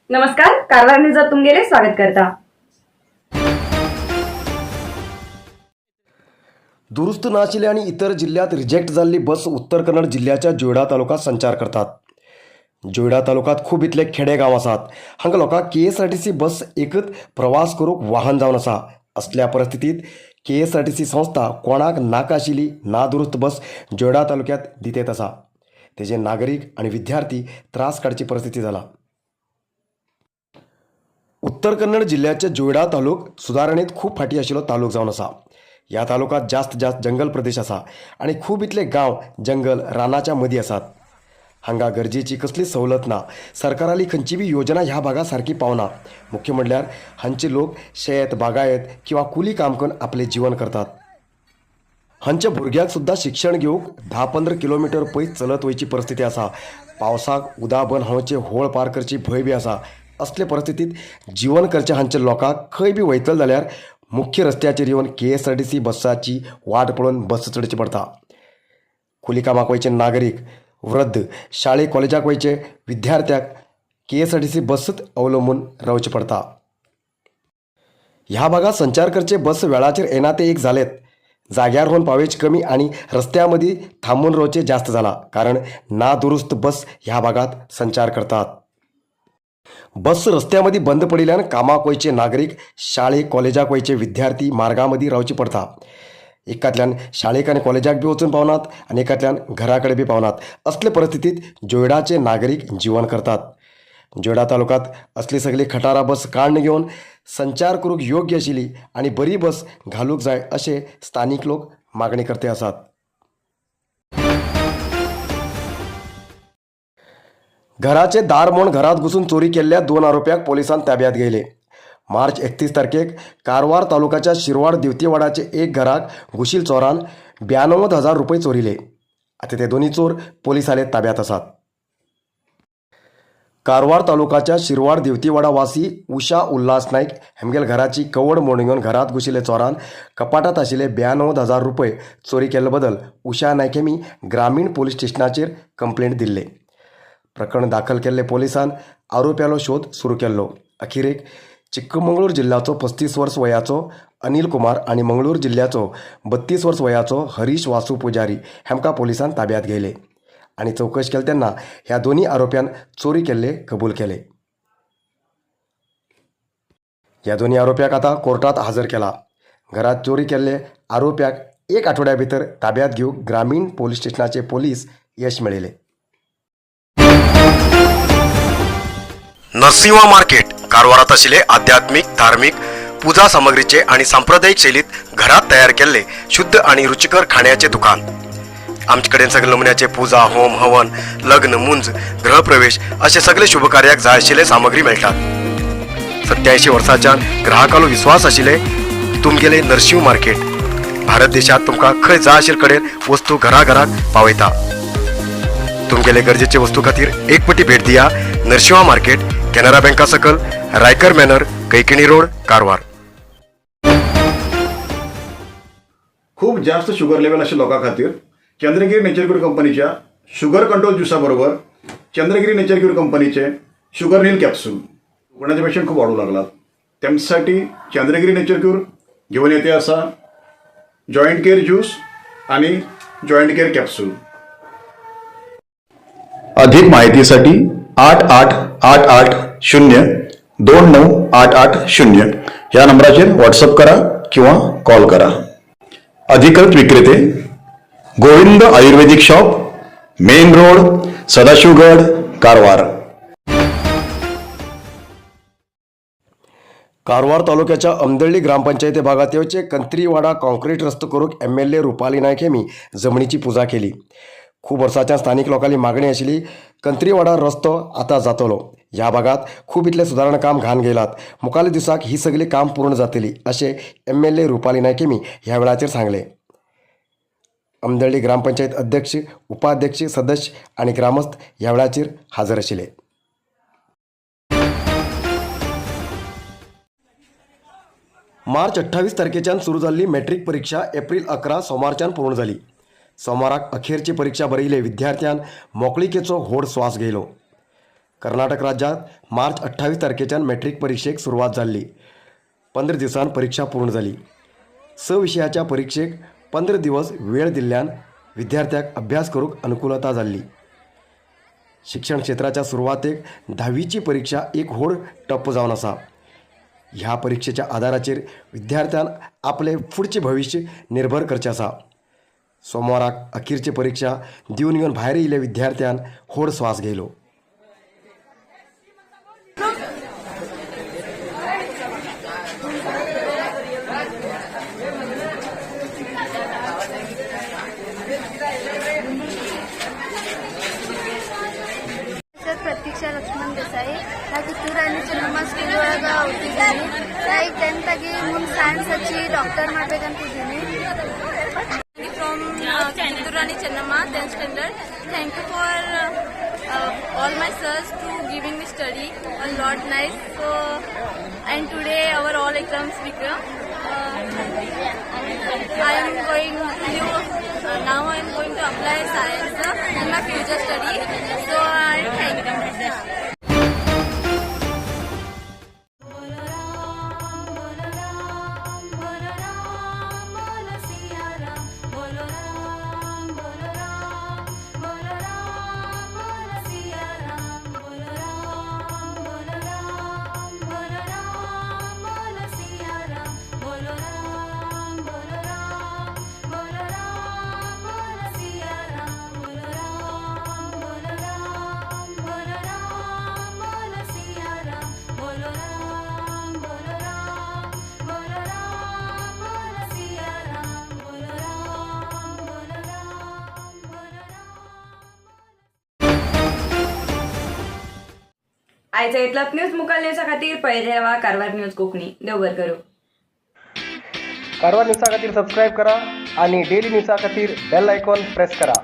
नमस्कार, कारवार न्यूजात तुमगेले स्वागत करता। दुरुस्त नाशिले आणि इतर जिल्ह्यात रिजेक्ट झालेली बस उत्तर कन्नड जिल्ह्याच्या जोयडा तालुक्यात संचार करतात। जोयडा तालुक्यात खूप इतले खेडेगाव आसात। हांगा लोकांक KSRTC बस एकच प्रवास करूक वाहन जावन आसा। असल्या परिस्थितीत KSRTC संस्था कोणाक नाका आशिल्ली नादुरुस्त बस जोयडा तालुक्यात दितेत आसा। तेजे नागरिक आणि विद्यार्थी त्रास काडची परिस्थिती जाला। उत्तर कन्नड जिल्ह्याच्या जोयडा तालुक सुधारणेत खूप फाटी आशिल्लो तालुक जावन आसा। या तालुक्यात जास्त जंगल प्रदेश आसा आणि खूप इतले गांव जंगल रानाच्या मदीं आसात। हांगा गरजेची कसली सवलत ना। सरकाराली खंयची बी योजना ह्या भागात सारकी पावना। मुख्य म्हणल्यार हांचे लोक शेत बागायत किंवा कुली काम करून आपले जीवन करतात। हांच्या भुरग्याक सुद्धा शिक्षण घेवंक 10-15 किलोमीटर पयस चलत वयची परिस्थिती आसा। पावसाक उदक बंद हांवचे होळ पार करची भंय बी आसा। असले परिस्थितीत जीवन करचे हांच्या लोकांक खंय बी वयतल जाल्यार मुख्य रस्त्याचेर येवन KSRTC बसाची वाट पळोवन बस चडची पडटा। कुली कामाक वयचे नागरीक, वृद्ध, शाळे कॉलेजाक वयचे विद्यार्थ्याक KSRTC बसच अवलंबून रावचे पडटा। ह्या भागात संचार करचे बस वेळाचेर येना ते एक जालेत। जाग्यार होऊन पावयेची कमी आणि रस्त्यामध्ये थांबून रावचे जास्त जाला, कारण नादुरुस्त बस ह्या भागात संचार करतात। बस रस्त्यामध्ये बंद पडिल्यान कामाक वयचे नागरिक, शाळे कॉलेजाक वयचे विद्यार्थी मार्गामध्ये रावचे पडता। एकातल्यान शाळेक आनी कॉलेजाक बी वचून पावनात आणि एकातल्यान घराकडे बी पावनात। असले परिस्थितीत जोयडाचे नागरिक जीवन करतात। जोयडा तालुक्यात असली सगळी खटारा बस काढून घेवन संचार करूक योग्य आशिल्ली आणि बरी बस घालूक जाय असे स्थानिक लोक मागणी करते आसात। घराचे दार मोडून घरात घुसून चोरी केल्ल्या 2 आरोप्यांक पोलिसांनी ताब्यात घेतले। मार्च 31 तारखेक कारवार तालुक्याच्या शिरवाड दिवतीवाडाचे एक घराक घुशील चोरान 92,000 रुपये चोरिले। आता ते दोन्ही चोर पोलिसाले ताब्यात आसात। कारवार तालुक्याच्या शिरवाड दिवतीवाडा वासी उषा उल्हास नाईक हेमगेल घराची कवड मोडून घेवन घरात घुशिल्ले चोरान कपाटात आशिल्ले 92,000 रुपये चोरी केल्ले बदल उषा नाईक हेमी ग्रामीण पोलीस स्टेशनाचेर कंप्लेंट दिल्ले। प्रकरण दाखल केल्ले पोलिसान आरोप्यालो शोध सुरू केल्लो। अखेरेक चिक्कमंगळूर जिल्ह्याचो 35 वर्स वयाचो अनिल कुमार आणि मंगळूर जिल्ह्याचो 32 वर्स वयाचो हरीश वासू पुजारी हेमका पोलिसान ताब्यात घेतले आणि चौकशी केली तेन्ना ह्या दोन्ही आरोप्यान चोरी केल्ले कबूल केले। ह्या दोन्ही आरोप्याक आता कोर्टात हजर केला। घरात चोरी केल्ले आरोप्याक 1 आठवड्या भितर ताब्यात घेवंक ग्रामीण पोलीस स्टेशनाचे पोलीस यश मेळयले। नरसिंह मार्केट कारवारात आशिल्ले आध्यात्मिक, धार्मिक, पूजा सामग्रीचे आणि सांप्रदायिक शैलीत घरात तयार केलेले शुद्ध आणि रुचिकर खाण्याचे दुकान। आमच्याकडे सगळे नमुन्याचे पूजा, होम, हवन, लग्न, मुंज, गृहप्रवेश असे सगळे शुभ कार्याक जाय आशिल्ले सामग्री मेळटात। 87 वर्सांच्या ग्राहकालो विश्वास आशिल्ले तुमगेले नरसिंह मार्केट। भारत देशात तुमका खंय जाय आशिल्ले कडेन वस्तू घराघराक पावयता। तुमगेले गरजेचे वस्तू खातीर एक पटी भेट दिया नरसिंह मार्केट, कॅनरा बँका सकल, रायकर मॅनर, कैकिणी रोड, कारवार। खूप जास्त शुगर लेवल अशा लोकां खातीर चंद्रगिरी नेचर क्यूर कंपनीच्या शुगर कंट्रोल ज्युसा बरोबर चंद्रगिरी नेचर क्यूर कंपनीचे शुगर नील कॅप्सूल कोणाचे पेशंट खूप वाढू लागलात, त्यांच्यासाठी चंद्रगिरी नेचर क्यूर घेऊन येते असा जॉईंट केअर ज्यूस आणि जॉईंट केअर कॅप्सूल। अधिक माहितीसाठी 8888029880 या नंबराचेर व्हॉट्सअप करा किंवा कॉल करा। अधिकृत विक्रेते Govind Ayurvedic shop, main road, Sadashivgad, Karwar. Karwar तालुक्याच्या अमदळ्ळी ग्रामपंचायती भागात येवचे कंत्रीवाडा कॉन्क्रीट रस्तो करूक MLA रुपाली नायक हेमी जमनीची पूजा केली। खूप वर्सांच्या स्थानिक लोकांनी मागणी आशिल्ली कंत्रीवाडा रस्तो आता जातलो। ह्या भागात खूप इतले सुधारणा काम घाण गेलात। मुखाल्या दिसाक ही सगळी काम पूर्ण जातली असे MLA रुपाली नायक हेमी ह्या वेळाचेर सांगले। अमदळ्ळी ग्रामपंचायत अध्यक्ष, उपाध्यक्ष, सदस्य आणि ग्रामस्थ ह्या वेळाचेर हजर आशिल्ले। मार्च 28 तारखेच्यान सुरू जाल्ली मॅट्रिक परीक्षा एप्रिल 11 सोमारच्यान पूर्ण जाली। सोमाराक अखेरची परीक्षा बरयले विद्यार्थ्यान मोकळीकेचो व्हड स्वास घेयलो। कर्नाटक राज्यात मार्च 28 तारखेच्यान मॅट्रिक परीक्षेक सुरुवात जाल्ली. 15 दिवसांत परीक्षा पूर्ण जाली. स विशयाच्या परीक्षेक 15 दिवस वेळ दिल्ल्यान विद्यार्थ्याक अभ्यास करूंक अनुकूलता जाल्ली. शिक्षण क्षेत्राच्या सुरवातेक 10वीची परीक्षा एक व्हड टप्प जावन आसा. ह्या परीक्षेच्या आदाराचेर विद्यार्थ्यान आपले फुडचें भविश्य निर्भर करचें आसा. सोमवाराक अखेरची परीक्षा दिवन येवन भायर येयल्या विद्यार्थ्यान व्हड स्वास घेयलो. प्रतीक्षा लक्ष्मण देसाई ना ಕಿತ್ತೂರಾಣಿ ಚೆನ್ನಮ್ಮ ಸ್ಕೂಲ್ ಒಳಗೆ ಓದ್ತಿದ್ದೀನಿ. ಈಗ 10th ಆಗಿ ಮುಂದೆ ಸೈನ್ಸ್ ಹಚ್ಚಿ doctor ಮಾಡ್ಬೇಕಂತಿದ್ದೀನಿ. From Kittur Rani Chennamma 10th standard. Thank you for all my sirs to giving me study a lot nice. So and today our all exams become. I am going to now I am going to apply science in my future study. So I thank you. आयचा इतलाच news मुखाल न्यूजा खातीर पळयत रावा Karwar news Konkani. देव बरें करूं. कारवार न्यूजा खातीर subscribe करा आणि daily न्यूजा खातीर bell icon press करा.